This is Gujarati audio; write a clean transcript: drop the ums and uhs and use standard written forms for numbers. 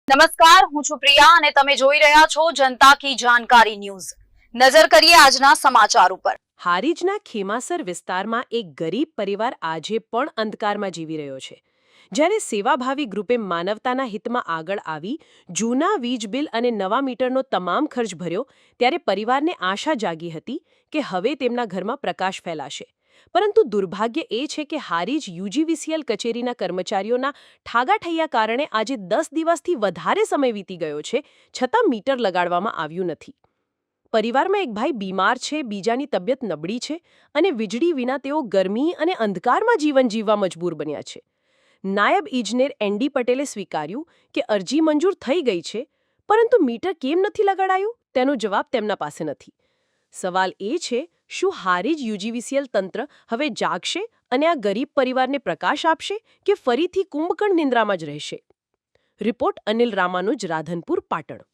નમસ્કાર, હું છું પ્રિયા અને તમે જોઈ રહ્યા છો જનતા કી જાણકારી ન્યૂઝ। નજર કરીએ આજના સમાચાર ઉપર। હારીજના ખેમાસર વિસ્તારમાં એક ગરીબ પરિવાર આજે પણ અંધકારમાં જીવી રહ્યો છે। જ્યારે સેવાભાવી ગ્રુપે માનવતાના હિતમાં આગળ આવી જૂના વીજ બિલ અને નવા મીટરનો તમામ ખર્ચ ભર્યો, ત્યારે પરિવારને આશા જાગી હતી કે હવે તેમના ઘરમાં પ્રકાશ ફેલાશે। પરંતુ દુર્ભાગ્ય એ છે કે હારીજ યુજીવીસીએલ કચેરીના કર્મચારીઓના ઠાગાઠૈયા કારણે આજે 10 દિવસથી વધારે સમય વીતી ગયો છે, છતાં મીટર લગાડવામાં આવ્યું નથી। પરિવારમાં એક ભાઈ બીમાર છે, બીજાની તબિયત નબળી છે અને વીજળી વિના તેઓ ગરમી અને અંધકારમાં જીવન જીવવા મજબૂર બન્યા છે। નાયબ ઇજનેર એનડી પટેલે સ્વીકાર્યું કે અરજી મંજૂર થઈ ગઈ છે, પરંતુ મીટર કેમ નથી લગાડાયું તેનો જવાબ તેમના પાસે નથી। સવાલ એ છે, શું હારીજ યુજીવીસીએલ તંત્ર હવે જાગશે અને આ ગરીબ પરિવારને પ્રકાશ આપશે કે ફરીથી કુંભકર્ણ નિંદ્રામાં જ રહેશે? રિપોર્ટ અનિલ રામાનુજ, રાધનપુર, પાટણ।